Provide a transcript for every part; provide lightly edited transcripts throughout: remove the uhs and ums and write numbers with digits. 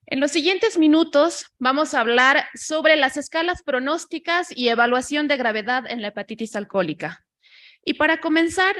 En los siguientes minutos vamos a hablar sobre las escalas pronósticas y evaluación de gravedad en la hepatitis alcohólica. Y para comenzar,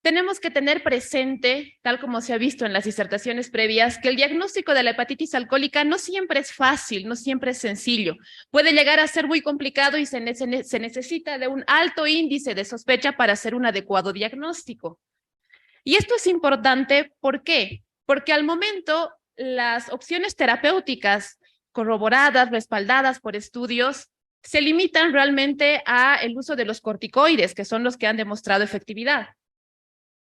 tenemos que tener presente, tal como se ha visto en las disertaciones previas, que el diagnóstico de la hepatitis alcohólica no siempre es fácil, no siempre es sencillo. Puede llegar a ser muy complicado y se necesita de un alto índice de sospecha para hacer un adecuado diagnóstico. Y esto es importante, ¿por qué? Porque al momento las opciones terapéuticas corroboradas, respaldadas por estudios, se limitan realmente al uso de los corticoides, que son los que han demostrado efectividad.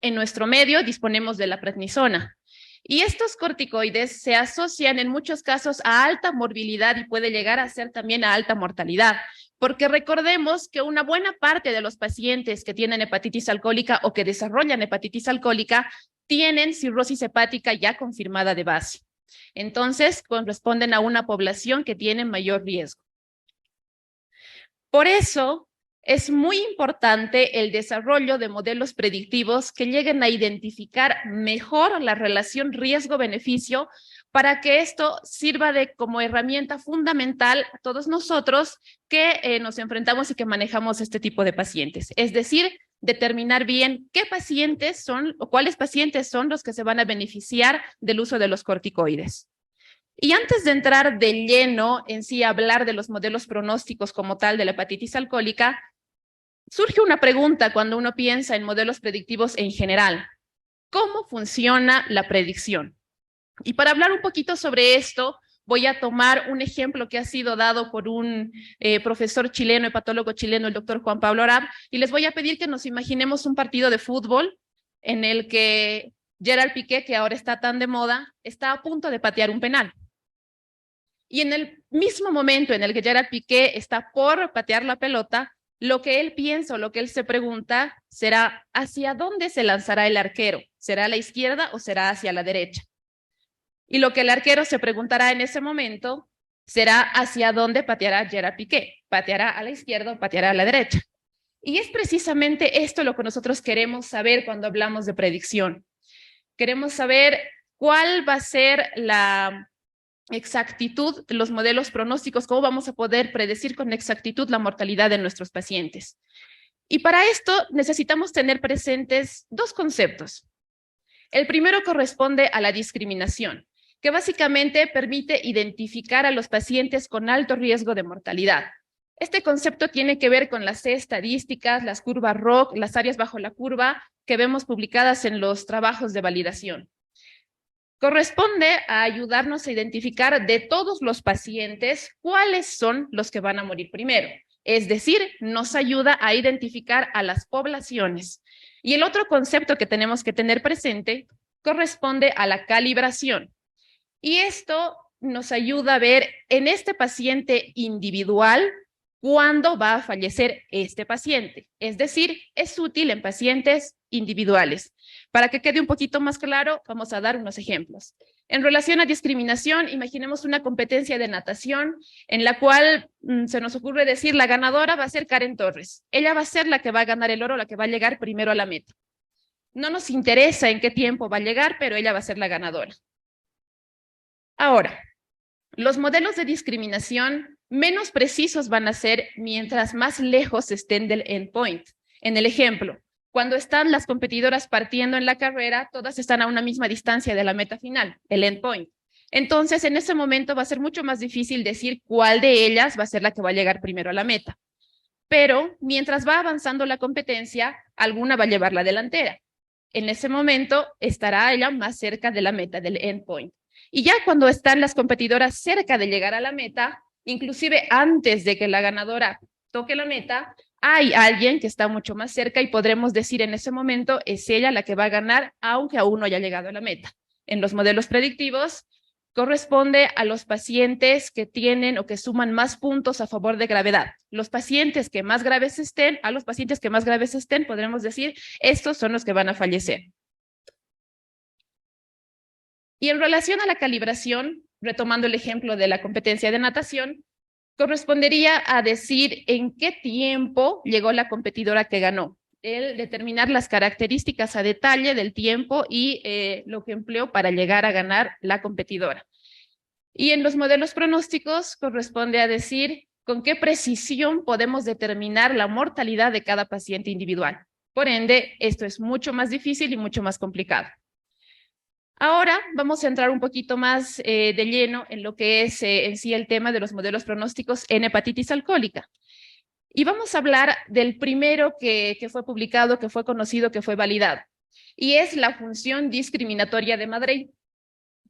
En nuestro medio disponemos de la prednisona. Y estos corticoides se asocian en muchos casos a alta morbilidad y puede llegar a ser también a alta mortalidad, porque recordemos que una buena parte de los pacientes que tienen hepatitis alcohólica o que desarrollan hepatitis alcohólica tienen cirrosis hepática ya confirmada de base. Entonces, corresponden a una población que tiene mayor riesgo. Por eso, es muy importante el desarrollo de modelos predictivos que lleguen a identificar mejor la relación riesgo-beneficio para que esto sirva como herramienta fundamental a todos nosotros que nos enfrentamos y que manejamos este tipo de pacientes. Es decir, determinar bien qué pacientes son o cuáles pacientes son los que se van a beneficiar del uso de los corticoides. Y antes de entrar de lleno en sí a hablar de los modelos pronósticos como tal de la hepatitis alcohólica, surge una pregunta cuando uno piensa en modelos predictivos en general. ¿Cómo funciona la predicción? Y para hablar un poquito sobre esto, voy a tomar un ejemplo que ha sido dado por un profesor chileno, hepatólogo chileno, el doctor Juan Pablo Arab, y les voy a pedir que nos imaginemos un partido de fútbol en el que Gerard Piqué, que ahora está tan de moda, está a punto de patear un penal. Y en el mismo momento en el que Gerard Piqué está por patear la pelota, lo que él piensa o lo que él se pregunta será ¿hacia dónde se lanzará el arquero? ¿Será a la izquierda o será hacia la derecha? Y lo que el arquero se preguntará en ese momento será ¿hacia dónde pateará Gerard Piqué? ¿Pateará a la izquierda o pateará a la derecha? Y es precisamente esto lo que nosotros queremos saber cuando hablamos de predicción. Queremos saber cuál va a ser la exactitud los modelos pronósticos, cómo vamos a poder predecir con exactitud la mortalidad de nuestros pacientes. Y para esto necesitamos tener presentes dos conceptos. El primero corresponde a la discriminación, que básicamente permite identificar a los pacientes con alto riesgo de mortalidad. Este concepto tiene que ver con las estadísticas, las curvas ROC, las áreas bajo la curva que vemos publicadas en los trabajos de validación. Corresponde a ayudarnos a identificar de todos los pacientes cuáles son los que van a morir primero. Es decir, nos ayuda a identificar a las poblaciones. Y el otro concepto que tenemos que tener presente corresponde a la calibración. Y esto nos ayuda a ver en este paciente individual cuándo va a fallecer este paciente. Es decir, es útil en pacientes individuales. Para que quede un poquito más claro, vamos a dar unos ejemplos. En relación a discriminación, imaginemos una competencia de natación en la cual se nos ocurre decir la ganadora va a ser Karen Torres. Ella va a ser la que va a ganar el oro, la que va a llegar primero a la meta. No nos interesa en qué tiempo va a llegar, pero ella va a ser la ganadora. Ahora, los modelos de discriminación menos precisos van a ser mientras más lejos estén del endpoint. En el ejemplo, cuando están las competidoras partiendo en la carrera, todas están a una misma distancia de la meta final, el endpoint. Entonces, en ese momento va a ser mucho más difícil decir cuál de ellas va a ser la que va a llegar primero a la meta. Pero mientras va avanzando la competencia, alguna va a llevar la delantera. En ese momento estará ella más cerca de la meta, del endpoint. Y ya cuando están las competidoras cerca de llegar a la meta, inclusive antes de que la ganadora toque la meta, hay alguien que está mucho más cerca y podremos decir en ese momento es ella la que va a ganar, aunque aún no haya llegado a la meta. En los modelos predictivos corresponde a los pacientes que tienen o que suman más puntos a favor de gravedad. Los pacientes que más graves estén, a los pacientes que más graves estén, podremos decir estos son los que van a fallecer. Y en relación a la calibración, retomando el ejemplo de la competencia de natación, correspondería a decir en qué tiempo llegó la competidora que ganó. el determinar las características a detalle del tiempo y lo que empleó para llegar a ganar la competidora. Y en los modelos pronósticos corresponde a decir con qué precisión podemos determinar la mortalidad de cada paciente individual. Por ende, esto es mucho más difícil y mucho más complicado. Ahora vamos a entrar un poquito más de lleno en lo que es en sí el tema de los modelos pronósticos en hepatitis alcohólica. Y vamos a hablar del primero que fue publicado, que fue conocido, que fue validado. Y es la función discriminatoria de Madrid,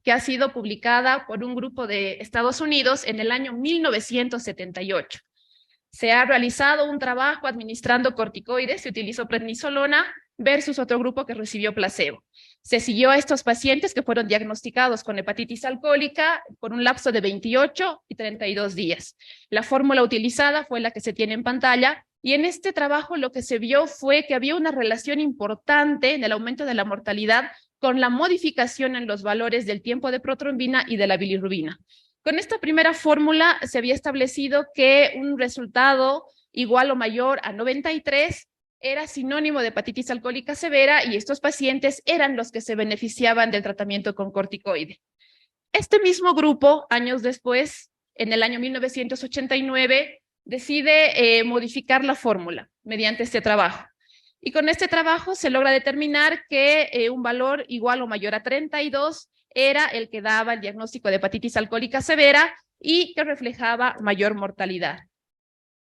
que ha sido publicada por un grupo de Estados Unidos en el año 1978. Se ha realizado un trabajo administrando corticoides, se utilizó prednisolona versus otro grupo que recibió placebo. Se siguió a estos pacientes que fueron diagnosticados con hepatitis alcohólica por un lapso de 28 y 32 días. La fórmula utilizada fue la que se tiene en pantalla y en este trabajo lo que se vio fue que había una relación importante en el aumento de la mortalidad con la modificación en los valores del tiempo de protrombina y de la bilirrubina. Con esta primera fórmula se había establecido que un resultado igual o mayor a 93 era sinónimo de hepatitis alcohólica severa y estos pacientes eran los que se beneficiaban del tratamiento con corticoide. Este mismo grupo, años después, en el año 1989, decide modificar la fórmula mediante este trabajo. Y con este trabajo se logra determinar que un valor igual o mayor a 32 era el que daba el diagnóstico de hepatitis alcohólica severa y que reflejaba mayor mortalidad.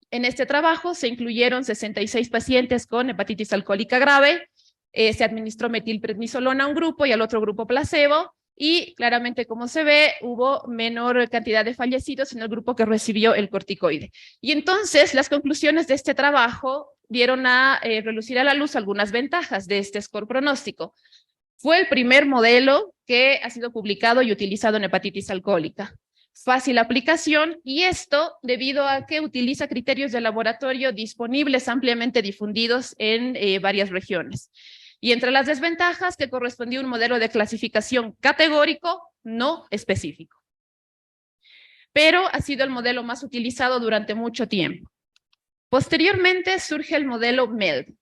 En este trabajo se incluyeron 66 pacientes con hepatitis alcohólica grave, se administró metilprednisolona a un grupo y al otro grupo placebo, y claramente, como se ve, hubo menor cantidad de fallecidos en el grupo que recibió el corticoide. Y entonces, las conclusiones de este trabajo dieron a relucir a la luz algunas ventajas de este score pronóstico. Fue el primer modelo que ha sido publicado y utilizado en hepatitis alcohólica. Fácil aplicación, y esto debido a que utiliza criterios de laboratorio disponibles ampliamente difundidos en varias regiones. Y entre las desventajas, que correspondía a un modelo de clasificación categórico, no específico. Pero ha sido el modelo más utilizado durante mucho tiempo. Posteriormente surge el modelo MELD.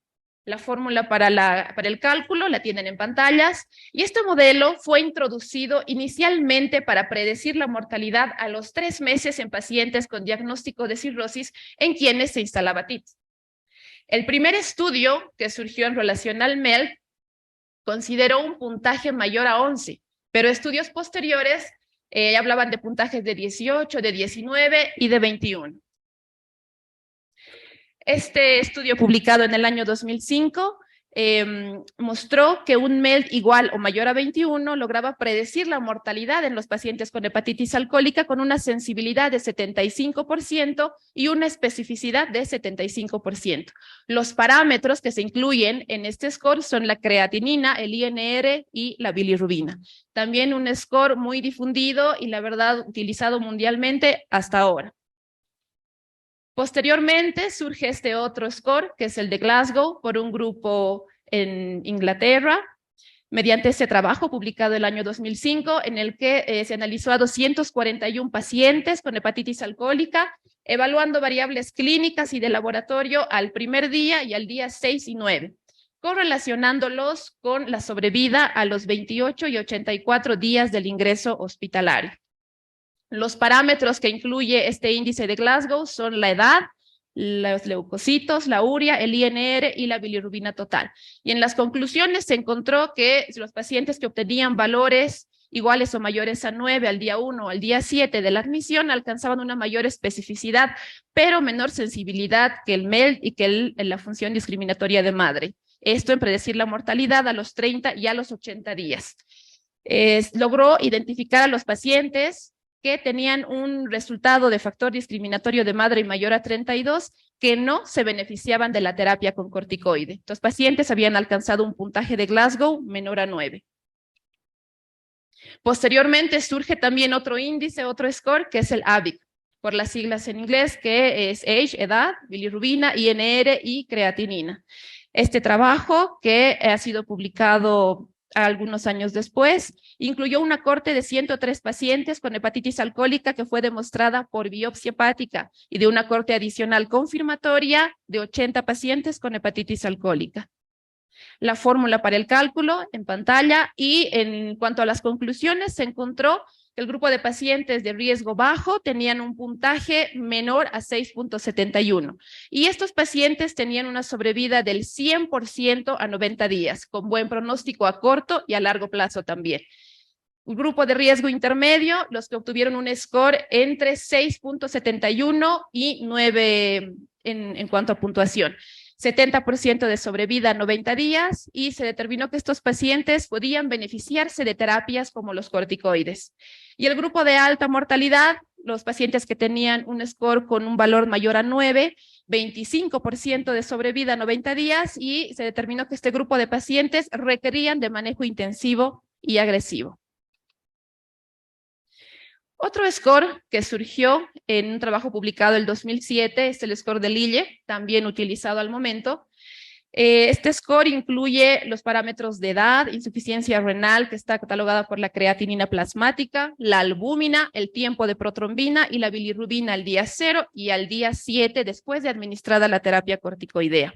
La fórmula para el cálculo la tienen en pantallas, y este modelo fue introducido inicialmente para predecir la mortalidad a los 3 meses en pacientes con diagnóstico de cirrosis en quienes se instalaba TIT. El primer estudio que surgió en relación al MELD consideró un puntaje mayor a 11, pero estudios posteriores hablaban de puntajes de 18, de 19 y de 21. Este estudio publicado en el año 2005 mostró que un MELD igual o mayor a 21 lograba predecir la mortalidad en los pacientes con hepatitis alcohólica con una sensibilidad de 75% y una especificidad de 75%. Los parámetros que se incluyen en este score son la creatinina, el INR y la bilirrubina. También un score muy difundido y la verdad utilizado mundialmente hasta ahora. Posteriormente surge este otro score, que es el de Glasgow, por un grupo en Inglaterra, mediante este trabajo publicado el año 2005, en el que se analizó a 241 pacientes con hepatitis alcohólica, evaluando variables clínicas y de laboratorio al primer día y al día 6 y 9, correlacionándolos con la sobrevida a los 28 y 84 días del ingreso hospitalario. Los parámetros que incluye este índice de Glasgow son la edad, los leucocitos, la urea, el INR y la bilirrubina total. Y en las conclusiones se encontró que los pacientes que obtenían valores iguales o mayores a 9 al día 1 o al día 7 de la admisión alcanzaban una mayor especificidad, pero menor sensibilidad que el MELD y que la función discriminatoria de Madre. Esto en predecir la mortalidad a los 30 y a los 80 días. Logró identificar a los pacientes que tenían un resultado de factor discriminatorio de Madre mayor a 32, que no se beneficiaban de la terapia con corticoide. Los pacientes habían alcanzado un puntaje de Glasgow menor a 9. Posteriormente surge también otro índice, otro score, que es el ABIC, por las siglas en inglés, que es age, edad, bilirrubina, INR y creatinina. Este trabajo, que ha sido publicado algunos años después, incluyó una corte de 103 pacientes con hepatitis alcohólica que fue demostrada por biopsia hepática y de una corte adicional confirmatoria de 80 pacientes con hepatitis alcohólica. La fórmula para el cálculo en pantalla y en cuanto a las conclusiones se encontró que el grupo de pacientes de riesgo bajo tenían un puntaje menor a 6.71 y estos pacientes tenían una sobrevida del 100% a 90 días, con buen pronóstico a corto y a largo plazo también. Un grupo de riesgo intermedio, los que obtuvieron un score entre 6.71 y 9 en cuanto a puntuación. 70% de sobrevida a 90 días y se determinó que estos pacientes podían beneficiarse de terapias como los corticoides. Y el grupo de alta mortalidad, los pacientes que tenían un score con un valor mayor a 9, 25% de sobrevida a 90 días y se determinó que este grupo de pacientes requerían de manejo intensivo y agresivo. Otro score que surgió en un trabajo publicado en el 2007 es el score de Lille, también utilizado al momento. Este score incluye los parámetros de edad, insuficiencia renal, que está catalogada por la creatinina plasmática, la albúmina, el tiempo de protrombina y la bilirrubina al día 0 y al día 7 después de administrada la terapia corticoidea.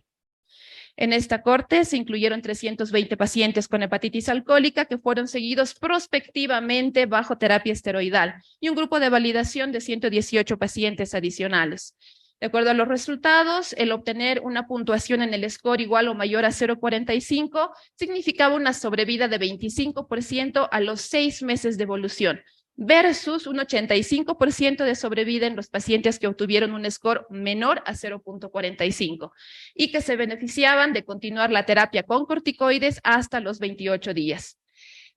En esta corte se incluyeron 320 pacientes con hepatitis alcohólica que fueron seguidos prospectivamente bajo terapia esteroidal y un grupo de validación de 118 pacientes adicionales. De acuerdo a los resultados, el obtener una puntuación en el score igual o mayor a 0.45 significaba una sobrevida de 25% a los 6 meses de evolución, versus un 85% de sobrevida en los pacientes que obtuvieron un score menor a 0.45 y que se beneficiaban de continuar la terapia con corticoides hasta los 28 días.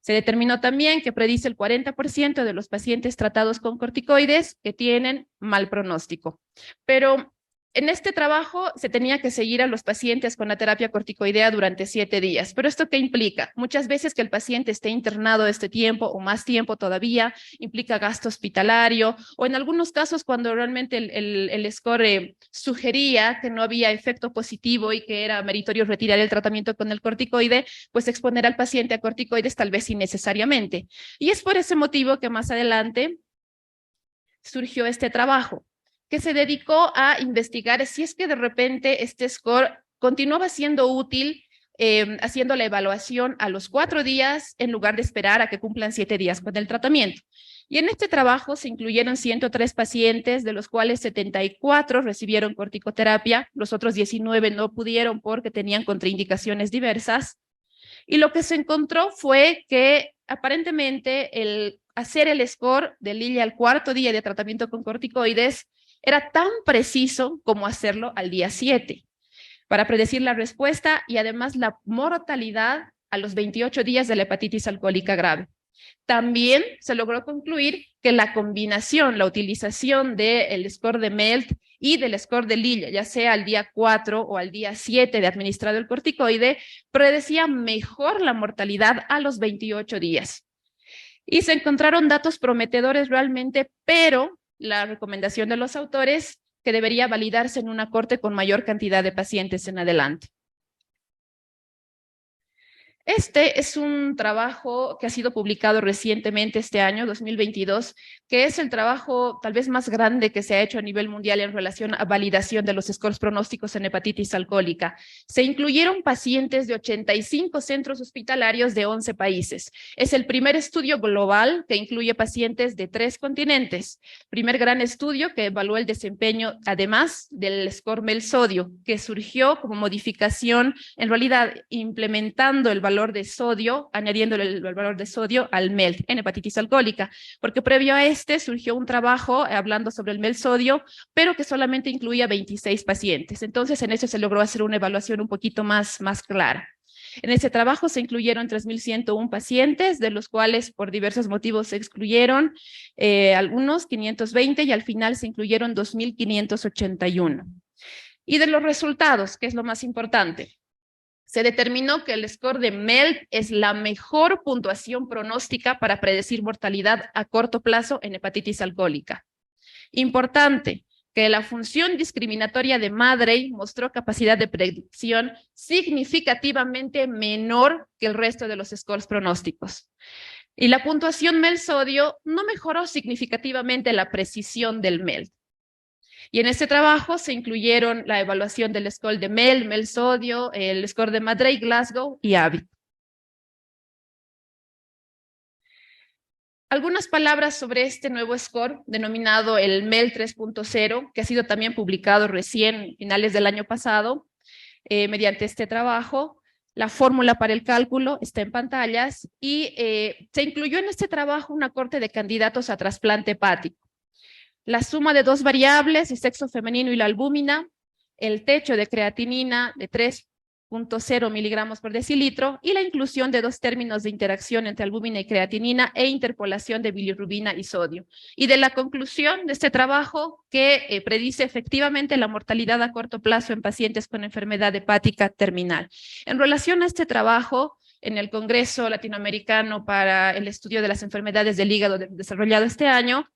Se determinó también que predice el 40% de los pacientes tratados con corticoides que tienen mal pronóstico. Pero en este trabajo se tenía que seguir a los pacientes con la terapia corticoidea durante 7 días. ¿Pero esto qué implica? Muchas veces que el paciente esté internado este tiempo o más tiempo todavía, implica gasto hospitalario, o en algunos casos cuando realmente el score sugería que no había efecto positivo y que era meritorio retirar el tratamiento con el corticoide, pues exponer al paciente a corticoides tal vez innecesariamente. Y es por ese motivo que más adelante surgió este trabajo, que se dedicó a investigar si es que de repente este score continuaba siendo útil haciendo la evaluación a los 4 días en lugar de esperar a que cumplan 7 días con el tratamiento. Y en este trabajo se incluyeron 103 pacientes, de los cuales 74 recibieron corticoterapia, los otros 19 no pudieron porque tenían contraindicaciones diversas. Y lo que se encontró fue que aparentemente el hacer el score de Lille al 4.º día de tratamiento con corticoides era tan preciso como hacerlo al día 7 para predecir la respuesta y además la mortalidad a los 28 días de la hepatitis alcohólica grave. También se logró concluir que la combinación, la utilización del score de MELT y del score de Lille, ya sea al día 4 o al día 7 de administrado el corticoide, predecía mejor la mortalidad a los 28 días. Y se encontraron datos prometedores realmente, pero la recomendación de los autores que debería validarse en una corte con mayor cantidad de pacientes en adelante. Este es un trabajo que ha sido publicado recientemente este año, 2022, que es el trabajo tal vez más grande que se ha hecho a nivel mundial en relación a validación de los scores pronósticos en hepatitis alcohólica. Se incluyeron pacientes de 85 centros hospitalarios de 11 países. Es el primer estudio global que incluye pacientes de 3 continentes. Primer gran estudio que evaluó el desempeño, además del score MELT-sodio, que surgió como modificación, en realidad implementando el valor de sodio, añadiéndole el valor de sodio al MELT en hepatitis alcohólica, porque previo a este surgió un trabajo hablando sobre el MELT-sodio, pero que solamente incluía 26 pacientes. Entonces, en eso se logró hacer una evaluación un poquito más clara. En ese trabajo se incluyeron 3.101 pacientes, de los cuales por diversos motivos se excluyeron algunos, 520, y al final se incluyeron 2.581. Y de los resultados, que es lo más importante, se determinó que el score de MELT es la mejor puntuación pronóstica para predecir mortalidad a corto plazo en hepatitis alcohólica. Importante, que la función discriminatoria de Madrey mostró capacidad de predicción significativamente menor que el resto de los scores pronósticos. Y la puntuación MEL-sodio no mejoró significativamente la precisión del MEL. Y en este trabajo se incluyeron la evaluación del score de MEL, MEL-sodio, el score de Madrey, Glasgow y AVID. Algunas palabras sobre este nuevo score, denominado el MEL 3.0, que ha sido también publicado recién, finales del año pasado, mediante este trabajo. La fórmula para el cálculo está en pantallas y se incluyó en este trabajo una corte de candidatos a trasplante hepático. La suma de dos variables, el sexo femenino y la albúmina, el techo de creatinina de 3.0 miligramos por decilitro y la inclusión de dos términos de interacción entre albúmina y creatinina e interpolación de bilirrubina y sodio. Y de la conclusión de este trabajo que predice efectivamente la mortalidad a corto plazo en pacientes con enfermedad hepática terminal. En relación a este trabajo, en el Congreso Latinoamericano para el Estudio de las Enfermedades del Hígado desarrollado este año,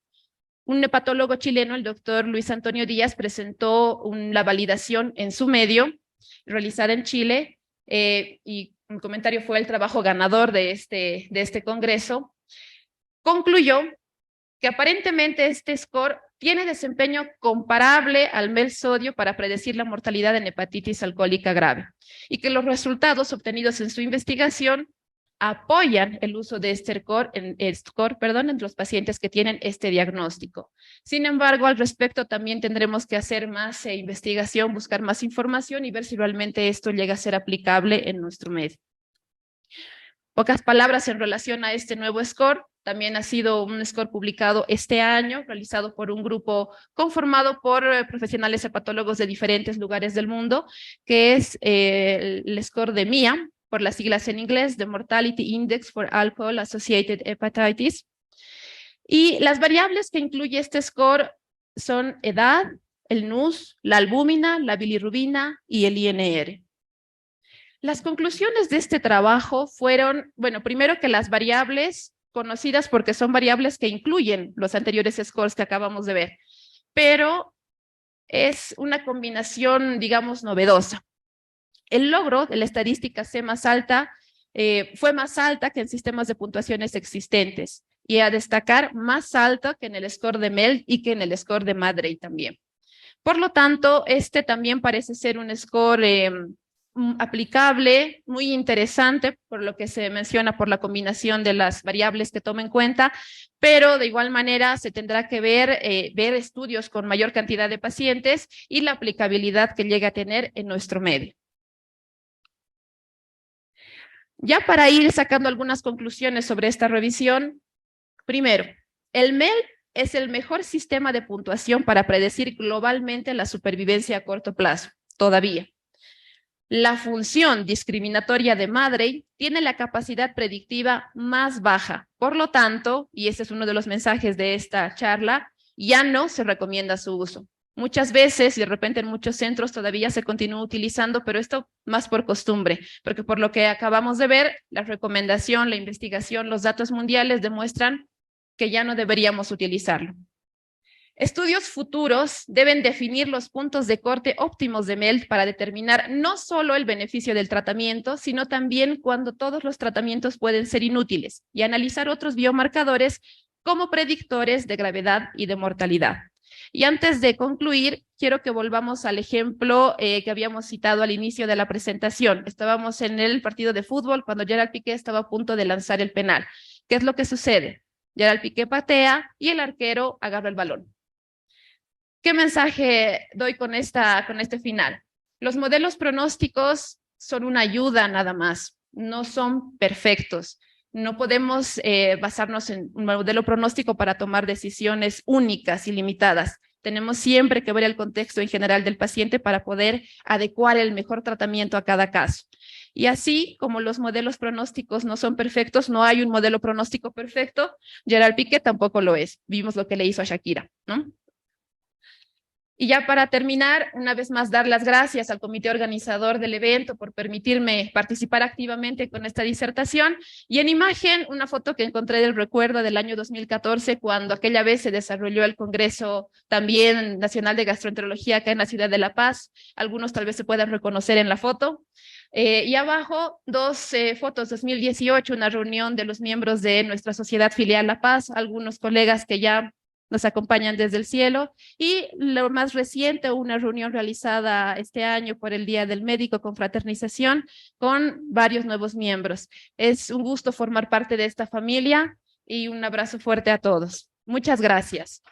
un hepatólogo chileno, el doctor Luis Antonio Díaz, presentó la validación en su medio, realizada en Chile, y un comentario fue el trabajo ganador de este congreso. Concluyó que aparentemente este score tiene desempeño comparable al MEL-sodio para predecir la mortalidad en hepatitis alcohólica grave, y que los resultados obtenidos en su investigación apoyan el uso de este score en los pacientes que tienen este diagnóstico. Sin embargo, al respecto también tendremos que hacer más investigación, buscar más información y ver si realmente esto llega a ser aplicable en nuestro medio. Pocas palabras en relación a este nuevo score. También ha sido un score publicado este año, realizado por un grupo conformado por profesionales hepatólogos de diferentes lugares del mundo, que es el score de MIA, por las siglas en inglés, de Mortality Index for Alcohol Associated Hepatitis. Y las variables que incluye este score son edad, el NUS, la albúmina, la bilirrubina y el INR. Las conclusiones de este trabajo fueron, bueno, primero que las variables conocidas porque son variables que incluyen los anteriores scores que acabamos de ver, pero es una combinación, digamos, novedosa. El logro de la estadística C más alta fue más alta que en sistemas de puntuaciones existentes y a destacar más alta que en el score de MEL y que en el score de Madrey también. Por lo tanto, este también parece ser un score aplicable, muy interesante por lo que se menciona por la combinación de las variables que toma en cuenta, pero de igual manera se tendrá que ver estudios con mayor cantidad de pacientes y la aplicabilidad que llegue a tener en nuestro medio. Ya para ir sacando algunas conclusiones sobre esta revisión, primero, el MEL es el mejor sistema de puntuación para predecir globalmente la supervivencia a corto plazo, todavía. La función discriminatoria de Madrey tiene la capacidad predictiva más baja. Por lo tanto, y ese es uno de los mensajes de esta charla, ya no se recomienda su uso. Muchas veces, y de repente en muchos centros todavía se continúa utilizando, pero esto más por costumbre, porque por lo que acabamos de ver, la recomendación, la investigación, los datos mundiales demuestran que ya no deberíamos utilizarlo. Estudios futuros deben definir los puntos de corte óptimos de MEL para determinar no solo el beneficio del tratamiento, sino también cuando todos los tratamientos pueden ser inútiles y analizar otros biomarcadores como predictores de gravedad y de mortalidad. Y antes de concluir, quiero que volvamos al ejemplo que habíamos citado al inicio de la presentación. Estábamos en el partido de fútbol cuando Gerard Piqué estaba a punto de lanzar el penal. ¿Qué es lo que sucede? Gerard Piqué patea y el arquero agarra el balón. ¿Qué mensaje doy con este final? Los modelos pronósticos son una ayuda nada más, no son perfectos. No podemos basarnos en un modelo pronóstico para tomar decisiones únicas y limitadas. Tenemos siempre que ver el contexto en general del paciente para poder adecuar el mejor tratamiento a cada caso. Y así como los modelos pronósticos no son perfectos, no hay un modelo pronóstico perfecto, Gerard Piqué tampoco lo es. Vimos lo que le hizo a Shakira, ¿no? Y ya para terminar, una vez más dar las gracias al comité organizador del evento por permitirme participar activamente con esta disertación. Y en imagen, una foto que encontré del recuerdo del año 2014, cuando aquella vez se desarrolló el Congreso también Nacional de Gastroenterología acá en la ciudad de La Paz. Algunos tal vez se puedan reconocer en la foto. Y abajo, dos fotos, 2018, una reunión de los miembros de nuestra sociedad filial La Paz, algunos colegas que ya nos acompañan desde el cielo, y lo más reciente, una reunión realizada este año por el Día del Médico con fraternización con varios nuevos miembros. Es un gusto formar parte de esta familia y un abrazo fuerte a todos. Muchas gracias.